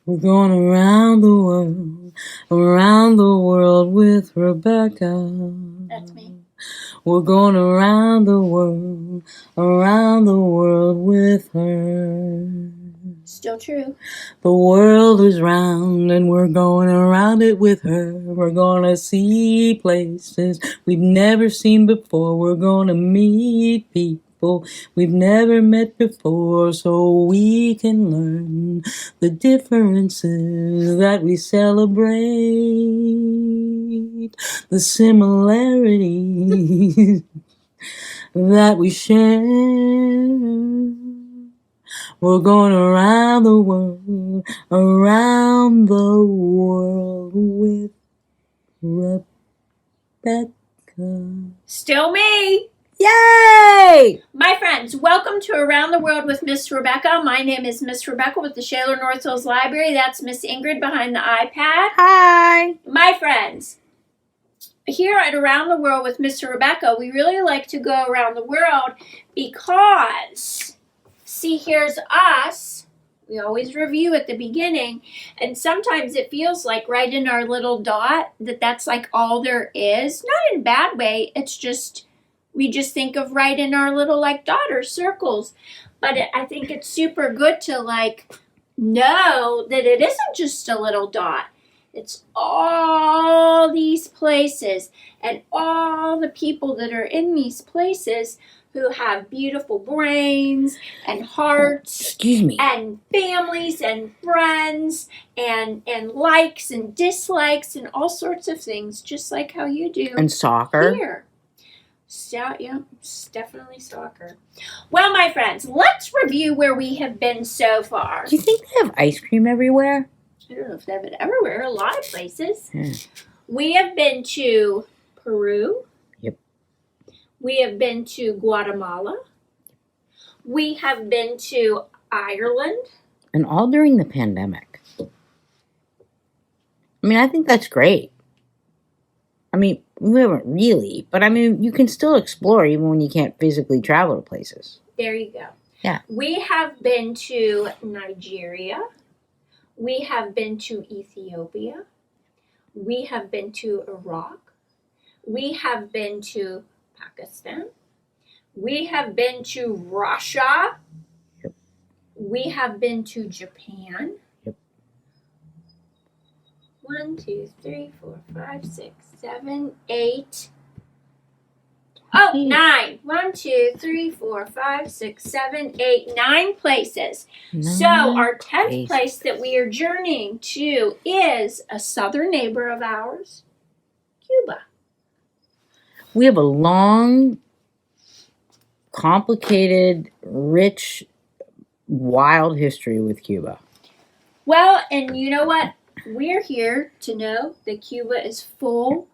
We're going around the world with Rebekah. That's me. We're going around the world with her. Still true. The world is round and we're going around it with her. We're gonna see places we've never seen before. We're gonna meet people we've never met before, so we can learn the differences that we celebrate, the similarities that we share. We're going around the world with Rebekah. Still me. Yay! My friends, welcome to Around the World with Miss Rebekah. My name is Miss Rebekah with the Shaler North Hills Library. That's Miss Ingrid behind the iPad. Hi! My friends, here at Around the World with Miss Rebekah, we really like to go around the world because, see, here's us. We always review at the beginning, and sometimes it feels like right in our little dot that's like all there is. Not in a bad way, it's just, we just think of right in our little like dot or circles. But I think it's super good to like know that it isn't just a little dot. It's all these places and all the people that are in these places who have beautiful brains and hearts and families and friends and likes and dislikes and all sorts of things, just like how you do. And soccer. Here. So, yeah, it's definitely soccer. Well, my friends, let's review where we have been so far. Do you think they have ice cream everywhere? I don't know if they have it everywhere. A lot of places. Yeah. We have been to Peru. Yep. We have been to Guatemala. We have been to Ireland. And all during the pandemic. I mean, I think that's great. I mean, we haven't really, but I mean, you can still explore even when you can't physically travel to places. There you go. Yeah. We have been to Nigeria. We have been to Ethiopia. We have been to Iraq. We have been to Pakistan. We have been to Russia. Yep. We have been to Japan. Yep. 1, 2, 3, 4, 5, 6, 7, 8. Oh, 9. 1, 2, 3, 4, 5, 6, 7, 8, 9 places. So our 10th place that we are journeying to is a southern neighbor of ours, Cuba. We have a long, complicated, rich, wild history with Cuba. Well, and you know what? We're here to know that Cuba is full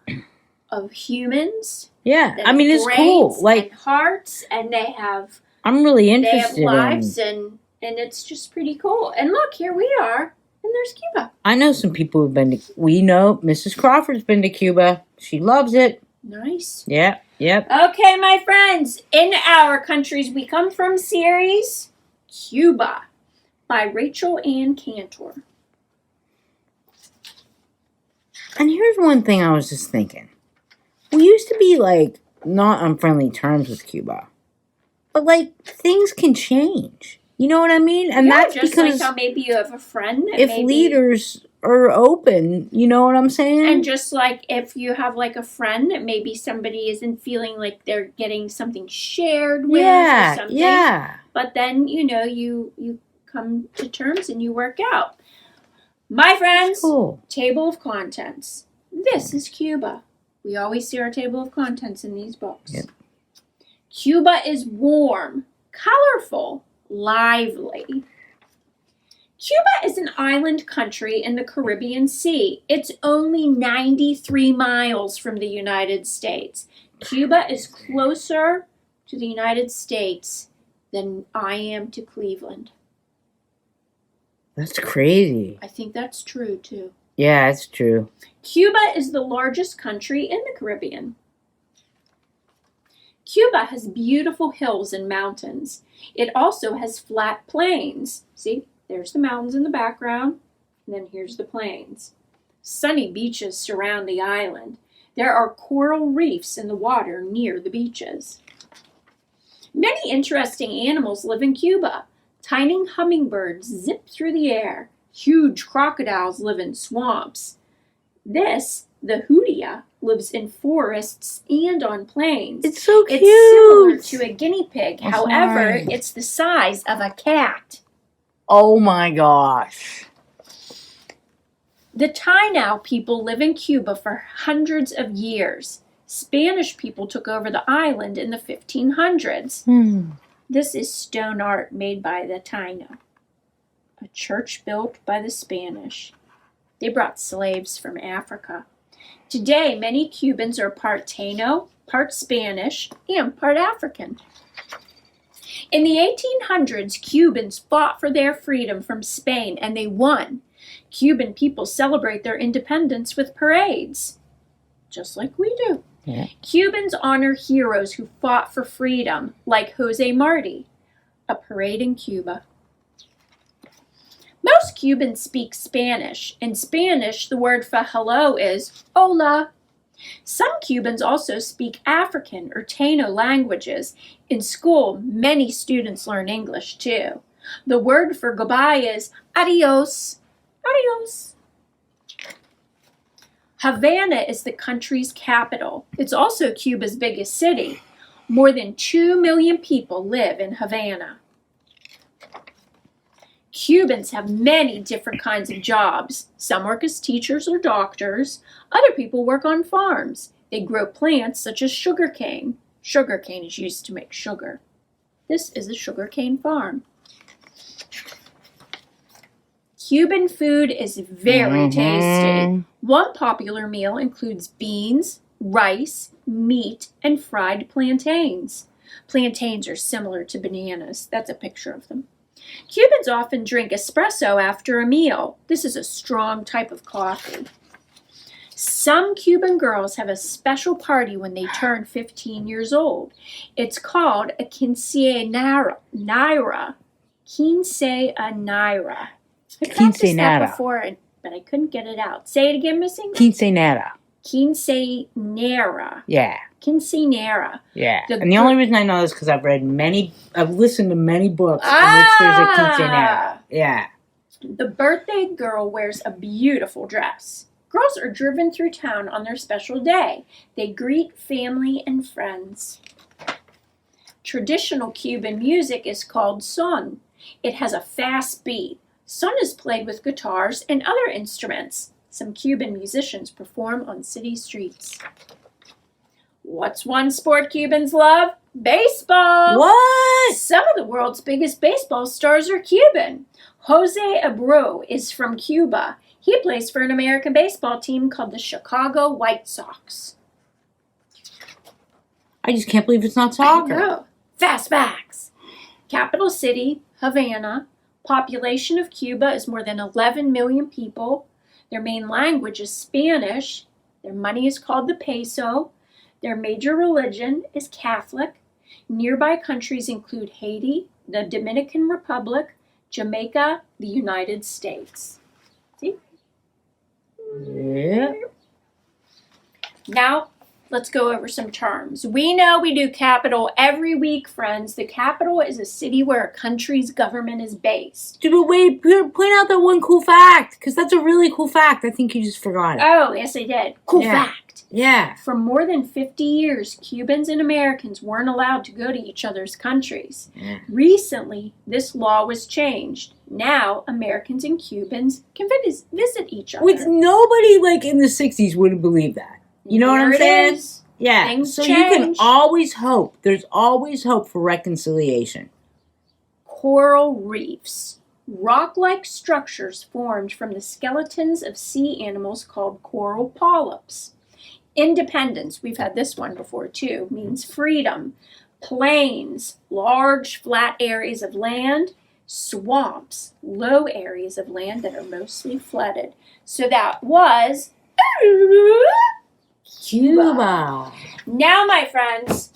of humans. Yeah, I mean, it's cool. Like, and hearts, and they have. I'm really interested. They have lives, and it's just pretty cool. And look, here we are, and there's Cuba. I know some people who've been to. We know Mrs. Crawford's been to Cuba. She loves it. Nice. Yep. Okay, my friends, in our Countries We Come From series, Cuba by Rachel Ann Cantor. And here's one thing I was just thinking. We used to be, like, not on friendly terms with Cuba. But, like, things can change. You know what I mean? And that's just because like how maybe you have a friend. If leaders are open, you know what I'm saying? And just like if you have, like, a friend that maybe somebody isn't feeling like they're getting something shared with or something. Yeah. But then, you know, you come to terms and you work out. My friends, cool. Table of contents. This is Cuba. We always see our table of contents in these books. Yep. Cuba is warm, colorful, lively. Cuba is an island country in the Caribbean Sea. It's only 93 miles from the United States. Cuba is closer to the United States than I am to Cleveland. That's crazy. I think that's true, too. Yeah, it's true. Cuba is the largest country in the Caribbean. Cuba has beautiful hills and mountains. It also has flat plains. See, there's the mountains in the background. And then here's the plains. Sunny beaches surround the island. There are coral reefs in the water near the beaches. Many interesting animals live in Cuba. Tiny hummingbirds zip through the air. Huge crocodiles live in swamps. The hoodia, lives in forests and on plains. It's so cute. It's similar to a guinea pig. Oh, However, sorry. it's the size of a cat. Oh my gosh. The Taino people live in Cuba for hundreds of years. Spanish people took over the island in the 1500s. This is stone art made by the Taino. A church built by the Spanish. They brought slaves from Africa. Today, many Cubans are part Taino, part Spanish, and part African. In the 1800s, Cubans fought for their freedom from Spain, and they won. Cuban people celebrate their independence with parades, just like we do. Yeah. Cubans honor heroes who fought for freedom, like Jose Marti. A parade in Cuba. Most Cubans speak Spanish. In Spanish, the word for hello is hola. Some Cubans also speak African or Taino languages. In school, many students learn English too. The word for goodbye is adios. Adios. Havana is the country's capital. It's also Cuba's biggest city. More than 2 million people live in Havana. Cubans have many different kinds of jobs. Some work as teachers or doctors. Other people work on farms. They grow plants such as sugarcane. Sugarcane is used to make sugar. This is a sugarcane farm. Cuban food is very tasty. One popular meal includes beans, rice, meat, and fried plantains. Plantains are similar to bananas. That's a picture of them. Cubans often drink espresso after a meal. This is a strong type of coffee. Some Cuban girls have a special party when they turn 15 years old. It's called a quinceañera. Quinceañera. I've practiced that before, but I couldn't get it out. Say it again, Miss Ingrid. Quinceañera. Quinceañera. Yeah. Quinceañera. Yeah. And the only reason I know this is because I've listened to many books in which there's a quinceañera. Yeah. The birthday girl wears a beautiful dress. Girls are driven through town on their special day. They greet family and friends. Traditional Cuban music is called son. It has a fast beat. Son is played with guitars and other instruments. Some Cuban musicians perform on city streets. What's one sport Cubans love? Baseball! What? Some of the world's biggest baseball stars are Cuban. Jose Abreu is from Cuba. He plays for an American baseball team called the Chicago White Sox. I just can't believe it's not soccer. I know. Fast facts. Capital city, Havana. Population of Cuba is more than 11 million people. Their main language is Spanish. Their money is called the peso. Their major religion is Catholic. Nearby countries include Haiti, the Dominican Republic, Jamaica, the United States. See? Yeah. Now, let's go over some terms. We know we do capital every week, friends. The capital is a city where a country's government is based. Dude, but wait, point out that one cool fact, because that's a really cool fact. I think you just forgot it. Oh, yes, I did. Cool fact. Yeah. For more than 50 years, Cubans and Americans weren't allowed to go to each other's countries. Yeah. Recently, this law was changed. Now, Americans and Cubans can visit each other. With nobody like in the 60s wouldn't believe that. You know what I'm saying? Is. Yeah. Things so change. You can always hope. There's always hope for reconciliation. Coral reefs. Rock-like structures formed from the skeletons of sea animals called coral polyps. Independence, we've had this one before too, means freedom. Plains, large flat areas of land. Swamps, low areas of land that are mostly flooded. So that was Cuba. Now, my friends,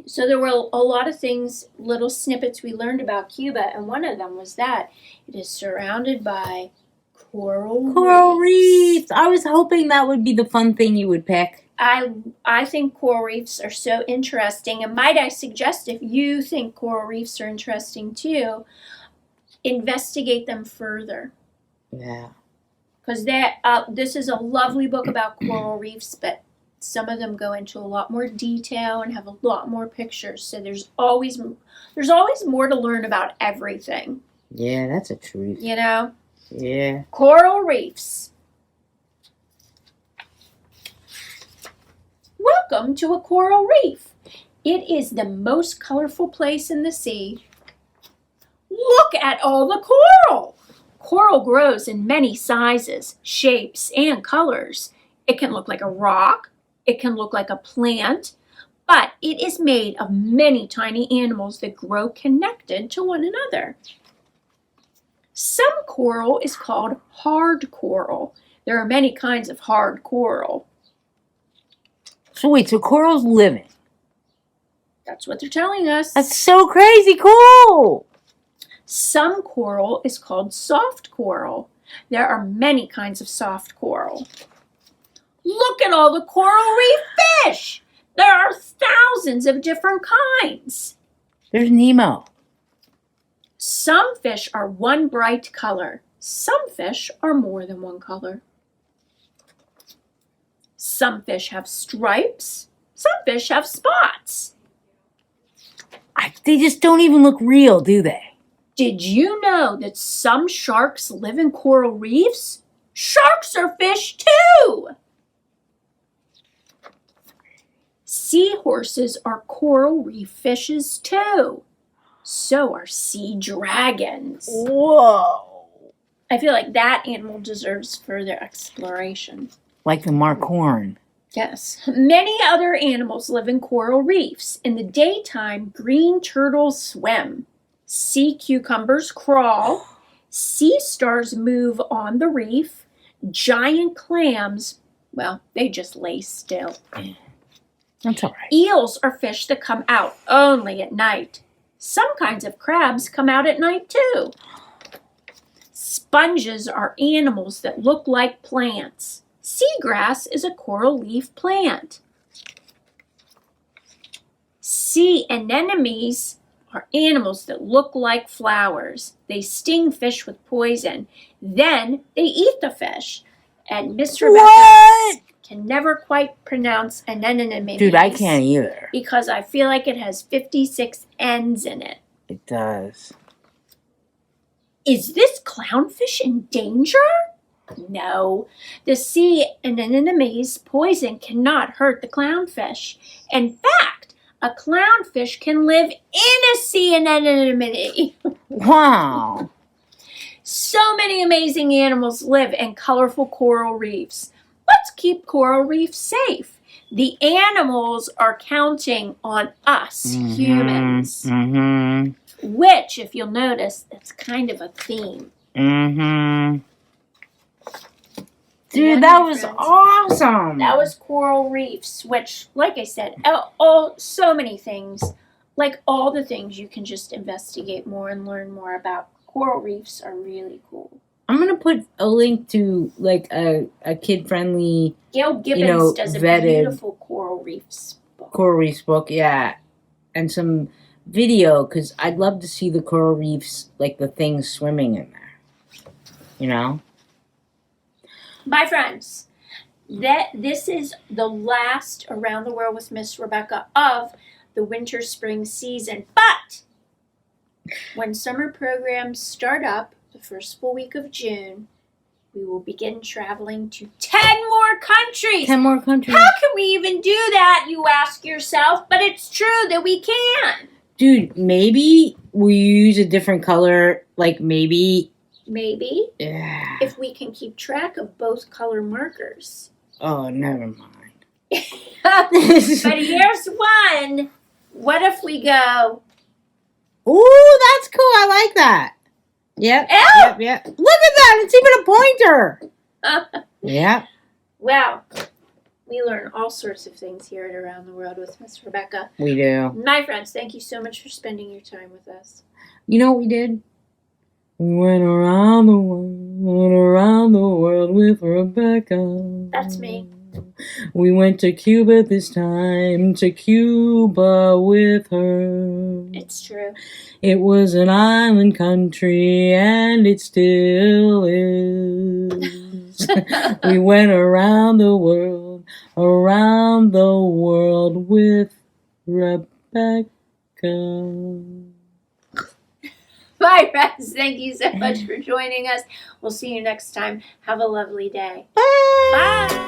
so there were a lot of things, little snippets we learned about Cuba, and one of them was that it is surrounded by Coral reefs. I was hoping that would be the fun thing you would pick. I think coral reefs are so interesting, and might I suggest, if you think coral reefs are interesting too, investigate them further. Yeah. Because this is a lovely book about coral reefs, but some of them go into a lot more detail and have a lot more pictures. So there's always more to learn about everything. Yeah, that's a truth. You know? Yeah. Coral reefs. Welcome to a coral reef. It is the most colorful place in the sea. Look at all the coral. Coral grows in many sizes, shapes, and colors. It can look like a rock. It can look like a plant. But it is made of many tiny animals that grow connected to one another. Some coral is called hard coral. There are many kinds of hard coral. So wait, so coral's living? That's what they're telling us. That's so crazy cool! Some coral is called soft coral. There are many kinds of soft coral. Look at all the coral reef fish! There are thousands of different kinds. There's Nemo. Some fish are one bright color. Some fish are more than one color. Some fish have stripes. Some fish have spots. They just don't even look real, do they? Did you know that some sharks live in coral reefs? Sharks are fish too! Seahorses are coral reef fishes too. So are sea dragons. Whoa! I feel like that animal deserves further exploration. Like the markhorn. Yes. Many other animals live in coral reefs. In the daytime, green turtles swim. Sea cucumbers crawl. Sea stars move on the reef. Giant clams, well, they just lay still. That's all right. Eels are fish that come out only at night. Some kinds of crabs come out at night too. Sponges are animals that look like plants. Seagrass is a coral leaf plant. Sea anemones are animals that look like flowers. They sting fish with poison. Then they eat the fish. And Miss Rebekah can never quite pronounce anemone. Dude, I can't either. Because I feel like it has 56 N's in it. It does. Is this clownfish in danger? No. The sea anemone's poison cannot hurt the clownfish. In fact, a clownfish can live in a sea anemone. Wow. So many amazing animals live in colorful coral reefs. Let's keep coral reefs safe. The animals are counting on us humans. Mm-hmm. Which, if you'll notice, that's kind of a theme. Mm-hmm. Dude, Yeah, that my was friends. awesome. That was coral reefs, which, like I said, so many things. Like all the things you can just investigate more and learn more about. Coral reefs are really cool. I'm going to put a link to like a kid-friendly Gail Gibbons does a vetted beautiful coral reefs book. coral reefs book, yeah. And some video, because I'd love to see the coral reefs, like the things swimming in there. You know? My friends, this is the last Around the World with Miss Rebekah of the winter-spring season. But when summer programs start up, the first full week of June, we will begin traveling to 10 more countries. 10 more countries. How can we even do that, you ask yourself? But it's true that we can. Dude, maybe we use a different color, like maybe. Maybe. Yeah. If we can keep track of both color markers. Oh, never mind. But here's one. What if we go... Ooh, that's cool. I like that. Yep. Ow! Yep. Look at that. It's even a pointer. Yep. Wow. We learn all sorts of things here at Around the World with Miss Rebekah. We do. My friends, thank you so much for spending your time with us. You know what we did? We went around the world, world with Rebekah. That's me. We went to Cuba this time, to Cuba with her. It's true. It was an island country, and it still is. We went around the world with Rebekah. Bye, friends. Thank you so much for joining us. We'll see you next time. Have a lovely day. Bye. Bye.